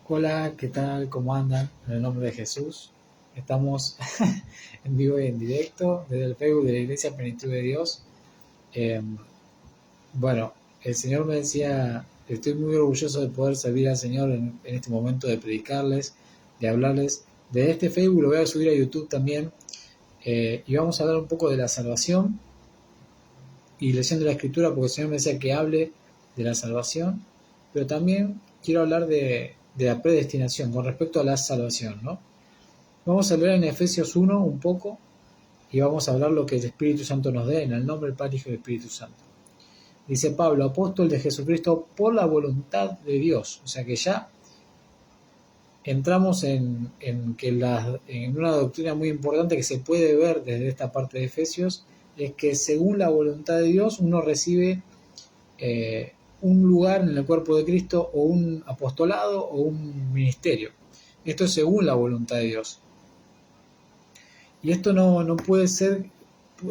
Hola, ¿qué tal? ¿Cómo andan? En el nombre de Jesús. Estamos en vivo y en directo desde el Facebook de la Iglesia Plenitud de Dios. Eh, bueno, el Señor me decía, estoy muy orgulloso de poder servir al Señor en este momento de predicarles, de hablarles. De este Facebook lo voy a subir a YouTube también. Y vamos a hablar un poco de la salvación y leyendo la Escritura, porque el Señor me decía que hable de la salvación, pero también quiero hablar de la predestinación con respecto a la salvación, ¿no? Vamos a leer en Efesios 1 un poco y vamos a hablar lo que el Espíritu Santo nos dé en el nombre del Padre, Hijo y del Espíritu Santo. Dice Pablo, apóstol de Jesucristo por la voluntad de Dios. O sea que ya entramos en una doctrina muy importante que se puede ver desde esta parte de Efesios, es que según la voluntad de Dios uno recibe un lugar en el cuerpo de Cristo o un apostolado o un ministerio. Esto es según la voluntad de Dios. Y esto no puede ser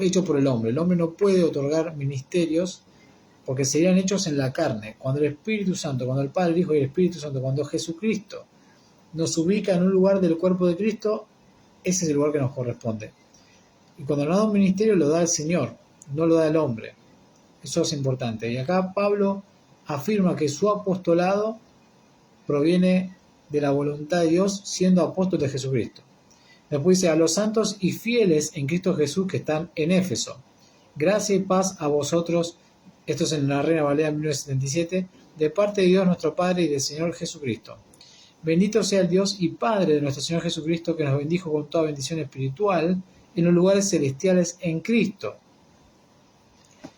hecho por el hombre. El hombre no puede otorgar ministerios porque serían hechos en la carne. Cuando el Espíritu Santo, cuando el Padre, el Hijo y el Espíritu Santo, cuando Jesucristo nos ubica en un lugar del cuerpo de Cristo, ese es el lugar que nos corresponde. Y cuando nos da un ministerio lo da el Señor, no lo da el hombre. Eso es importante. Y acá Pablo afirma que su apostolado proviene de la voluntad de Dios siendo apóstol de Jesucristo. Después dice, a los santos y fieles en Cristo Jesús que están en Éfeso. Gracia y paz a vosotros, esto es en la Reina Valera 1977, de parte de Dios nuestro Padre y del Señor Jesucristo. Bendito sea el Dios y Padre de nuestro Señor Jesucristo, que nos bendijo con toda bendición espiritual en los lugares celestiales en Cristo,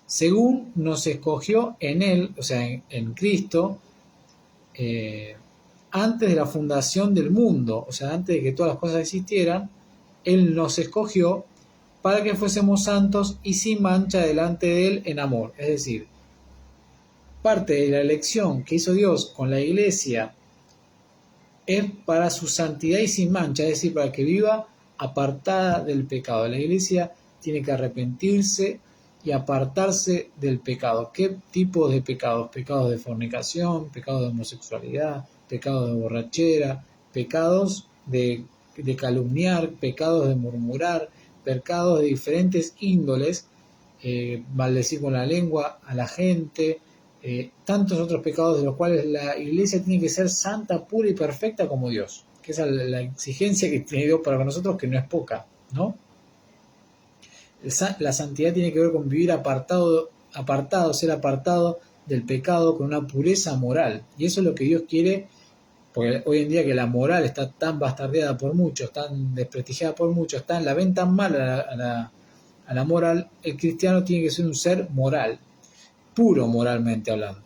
según nos escogió en Él, o sea, en Cristo, antes de la fundación del mundo, o sea, antes de que todas las cosas existieran, Él nos escogió para que fuésemos santos y sin mancha delante de Él en amor. Es decir, parte de la elección que hizo Dios con la iglesia es para su santidad y sin mancha, es decir, para que viva apartada del pecado. La iglesia tiene que arrepentirse y apartarse del pecado. ¿Qué tipo de pecados? Pecados de fornicación, pecados de homosexualidad, pecados de borrachera, pecados de calumniar, pecados de murmurar, pecados de diferentes índoles, maldecir con la lengua a la gente, tantos otros pecados de los cuales la iglesia tiene que ser santa, pura y perfecta como Dios, que esa es la exigencia que tiene Dios para nosotros, que no es poca, ¿no? La santidad tiene que ver con vivir apartado, ser apartado del pecado con una pureza moral, y eso es lo que Dios quiere, porque hoy en día que la moral está tan bastardeada por muchos, tan desprestigiada por muchos, la ven tan mal a la moral. El cristiano tiene que ser un ser moral, puro moralmente hablando.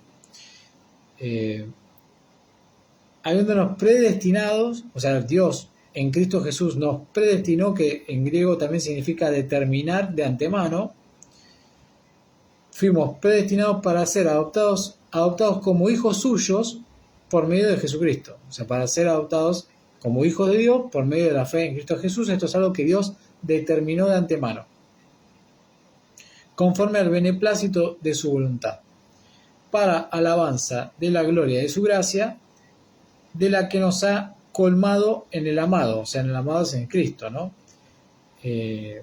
Habiéndonos predestinados, o sea, Dios en Cristo Jesús nos predestinó, que en griego también significa determinar de antemano, fuimos predestinados para ser adoptados como hijos suyos por medio de Jesucristo, o sea, para ser adoptados como hijos de Dios por medio de la fe en Cristo Jesús. Esto es algo que Dios determinó de antemano, conforme al beneplácito de su voluntad, para alabanza de la gloria de su gracia, de la que nos ha colmado en el amado, o sea, en el amado es en Cristo, ¿no? Y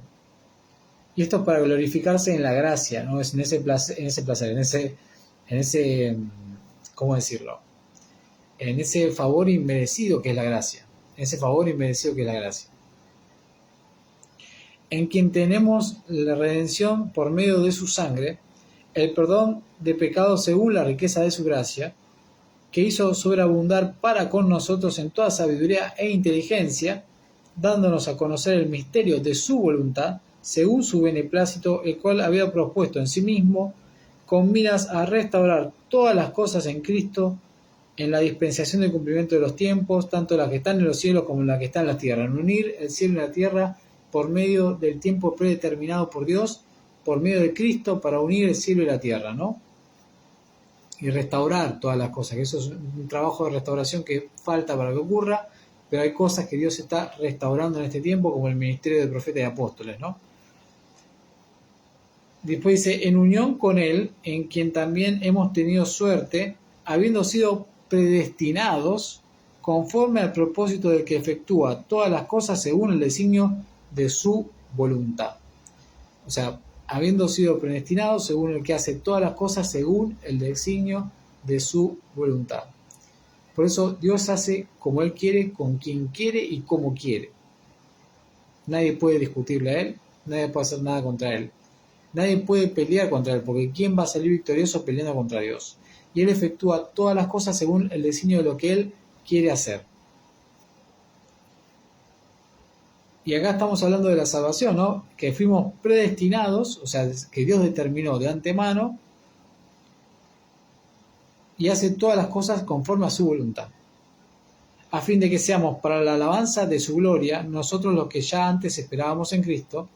esto es para glorificarse en la gracia, ¿no? Es en ese placer, ¿cómo decirlo? En ese favor inmerecido que es la gracia, en quien tenemos la redención por medio de su sangre, el perdón de pecados según la riqueza de su gracia, que hizo sobreabundar para con nosotros en toda sabiduría e inteligencia, dándonos a conocer el misterio de su voluntad, según su beneplácito, el cual había propuesto en sí mismo, con miras a restaurar todas las cosas en Cristo, en la dispensación del cumplimiento de los tiempos, tanto las que están en los cielos como las que están en la tierra, en unir el cielo y la tierra por medio del tiempo predeterminado por Dios, por medio de Cristo, para unir el cielo y la tierra, ¿no? Y restaurar todas las cosas, que eso es un trabajo de restauración que falta para que ocurra, pero hay cosas que Dios está restaurando en este tiempo, como el ministerio de profetas y apóstoles, ¿no? Después dice, en unión con Él, en quien también hemos tenido suerte, habiendo sido predestinados conforme al propósito del que efectúa todas las cosas según el designio de su voluntad. O sea, habiendo sido predestinado según el que hace todas las cosas según el designio de su voluntad. Por eso Dios hace como Él quiere, con quien quiere y como quiere. Nadie puede discutirle a Él, nadie puede hacer nada contra Él. Nadie puede pelear contra Él, porque ¿quién va a salir victorioso peleando contra Dios? Y Él efectúa todas las cosas según el designio de lo que Él quiere hacer. Y acá estamos hablando de la salvación, ¿no? Que fuimos predestinados, o sea, que Dios determinó de antemano y hace todas las cosas conforme a su voluntad, a fin de que seamos para la alabanza de su gloria, nosotros los que ya antes esperábamos en Cristo,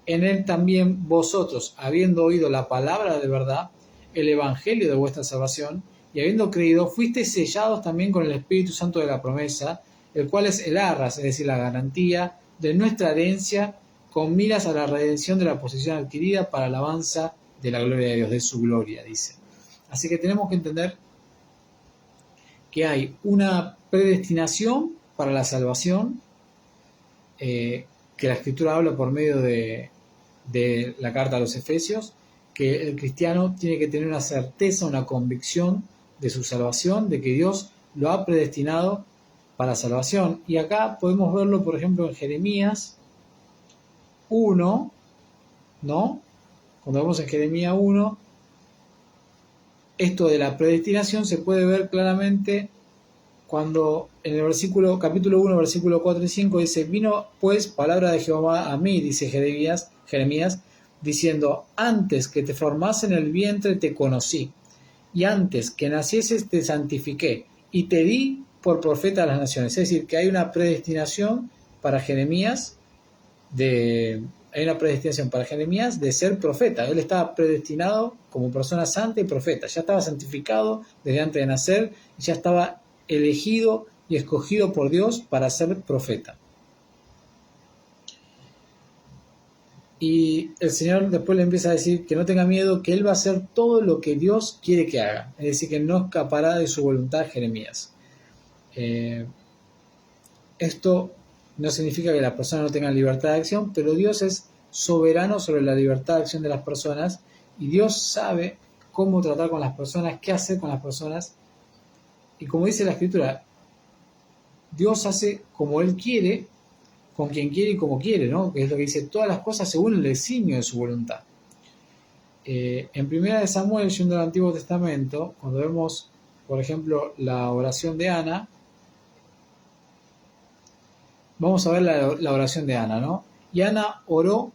en Él también vosotros, habiendo oído la palabra de verdad, el evangelio de vuestra salvación, y habiendo creído, fuisteis sellados también con el Espíritu Santo de la promesa, el cual es el arras, es decir, la garantía de nuestra herencia, con miras a la redención de la posesión adquirida para alabanza de la gloria de Dios, de su gloria, dice. Así que tenemos que entender que hay una predestinación para la salvación, que la Escritura habla por medio de la carta a los Efesios, que el cristiano tiene que tener una certeza, una convicción de su salvación, de que Dios lo ha predestinado para salvación. Y acá podemos verlo, por ejemplo, en Jeremías 1, ¿no? Cuando vemos en Jeremías 1, esto de la predestinación se puede ver claramente cuando en el capítulo 1, versículo 4 y 5 dice: vino pues palabra de Jehová a mí, dice Jeremías, diciendo: antes que te formase en el vientre te conocí, y antes que nacieses te santifiqué, y te di por profeta a las naciones. Es decir, que hay una predestinación para Jeremías de ser profeta. Él estaba predestinado como persona santa y profeta. Ya estaba santificado desde antes de nacer, y ya estaba elegido y escogido por Dios para ser profeta. Y el Señor después le empieza a decir que no tenga miedo, que Él va a hacer todo lo que Dios quiere que haga. Es decir, que no escapará de su voluntad Jeremías. Esto no significa que la persona no tenga libertad de acción, pero Dios es soberano sobre la libertad de acción de las personas, y Dios sabe cómo tratar con las personas, qué hacer con las personas. Y como dice la Escritura, Dios hace como Él quiere, con quien quiere y como quiere, ¿no? Que es lo que dice, todas las cosas según el designio de su voluntad. En Primera de Samuel, yendo al Antiguo Testamento, cuando vemos, por ejemplo, la oración de Ana, vamos a ver la oración de Ana, ¿no? Y Ana oró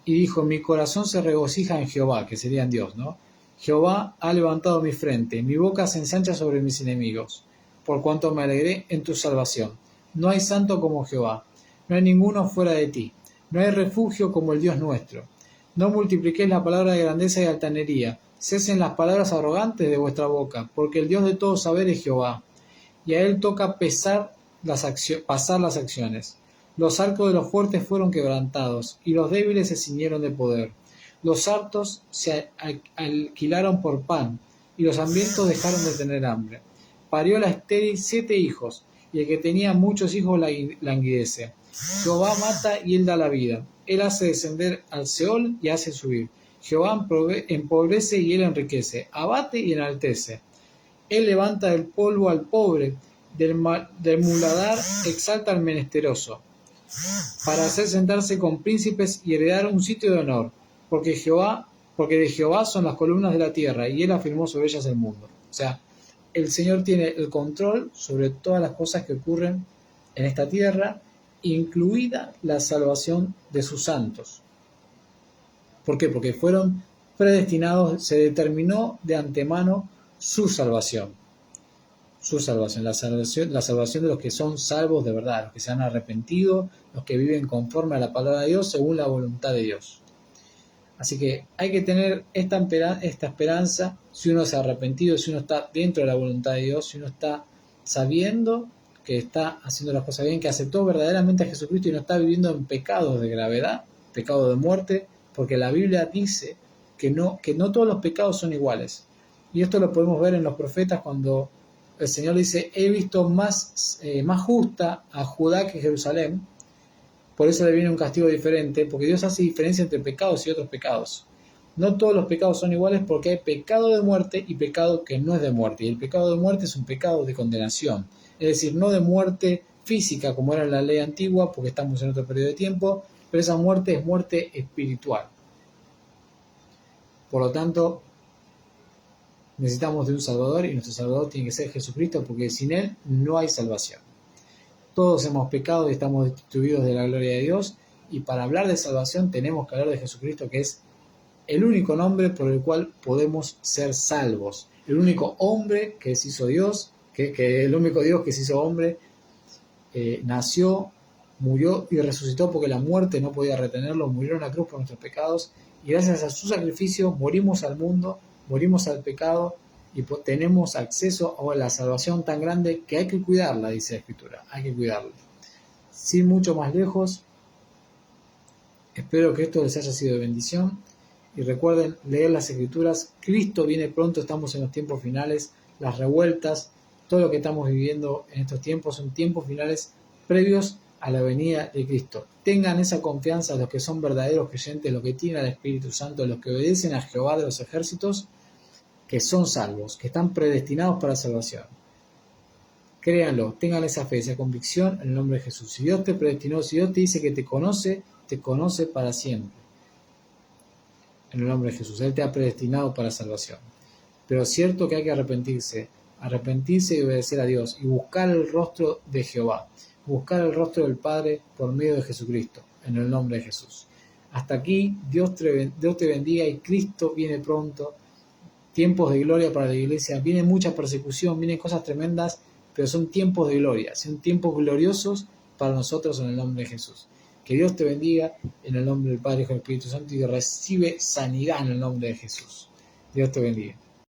y dijo: mi corazón se regocija en Jehová, que sería en Dios, ¿no? Jehová ha levantado mi frente, mi boca se ensancha sobre mis enemigos, por cuanto me alegré en tu salvación. No hay santo como Jehová, no hay ninguno fuera de ti, no hay refugio como el Dios nuestro. No multipliquéis la palabra de grandeza y altanería, cesen las palabras arrogantes de vuestra boca, porque el Dios de todo saber es Jehová, y a Él toca pasar las acciones. Los arcos de los fuertes fueron quebrantados, y los débiles se ciñeron de poder. Los hartos se alquilaron por pan, y los hambrientos dejaron de tener hambre. Parió la estéril 7 hijos, y el que tenía muchos hijos languidece. Jehová mata y Él da la vida. Él hace descender al Seol y hace subir. Jehová empobrece y Él enriquece. Abate y enaltece. Él levanta del polvo al pobre, del muladar exalta al menesteroso, para hacer sentarse con príncipes y heredar un sitio de honor, porque de Jehová son las columnas de la tierra, y Él afirmó sobre ellas el mundo. O sea, el Señor tiene el control sobre todas las cosas que ocurren en esta tierra, incluida la salvación de sus santos. ¿Por qué? Porque fueron predestinados, se determinó de antemano su salvación, la salvación de los que son salvos de verdad, los que se han arrepentido, los que viven conforme a la palabra de Dios, según la voluntad de Dios. Así que hay que tener esta esperanza, si uno se ha arrepentido, si uno está dentro de la voluntad de Dios, si uno está sabiendo que está haciendo las cosas bien, que aceptó verdaderamente a Jesucristo y no está viviendo en pecados de gravedad, pecado de muerte, porque la Biblia dice que no todos los pecados son iguales. Y esto lo podemos ver en los profetas cuando el Señor dice, he visto más justa a Judá que Jerusalén, por eso le viene un castigo diferente, porque Dios hace diferencia entre pecados y otros pecados. No todos los pecados son iguales porque hay pecado de muerte y pecado que no es de muerte. Y el pecado de muerte es un pecado de condenación. Es decir, no de muerte física como era en la ley antigua, porque estamos en otro periodo de tiempo, pero esa muerte es muerte espiritual. Por lo tanto, necesitamos de un Salvador y nuestro Salvador tiene que ser Jesucristo, porque sin Él no hay salvación. Todos hemos pecado y estamos destituidos de la gloria de Dios, y para hablar de salvación tenemos que hablar de Jesucristo, que es el único nombre por el cual podemos ser salvos. El único hombre que se hizo Dios, que el único Dios que se hizo hombre, nació, murió y resucitó porque la muerte no podía retenerlo, murió en la cruz por nuestros pecados, y gracias a su sacrificio morimos al mundo, morimos al pecado, y tenemos acceso a la salvación tan grande que hay que cuidarla, dice la Escritura, hay que cuidarla. Sin mucho más lejos, espero que esto les haya sido de bendición, y recuerden leer las Escrituras. Cristo viene pronto, estamos en los tiempos finales, las revueltas, todo lo que estamos viviendo en estos tiempos son tiempos finales previos a la venida de Cristo. Tengan esa confianza los que son verdaderos creyentes, los que tienen al Espíritu Santo, los que obedecen a Jehová de los ejércitos, que son salvos, que están predestinados para salvación. Créanlo, tengan esa fe, esa convicción en el nombre de Jesús. Si Dios te predestinó, si Dios te dice que te conoce para siempre. En el nombre de Jesús, Él te ha predestinado para salvación. Pero es cierto que hay que arrepentirse y obedecer a Dios y buscar el rostro de Jehová, buscar el rostro del Padre por medio de Jesucristo, en el nombre de Jesús. Hasta aquí, Dios te bendiga y Cristo viene pronto. Tiempos de gloria para la iglesia, viene mucha persecución, vienen cosas tremendas, pero son tiempos de gloria, son tiempos gloriosos para nosotros en el nombre de Jesús. Que Dios te bendiga en el nombre del Padre, Hijo y del Espíritu Santo, y recibe sanidad en el nombre de Jesús. Dios te bendiga.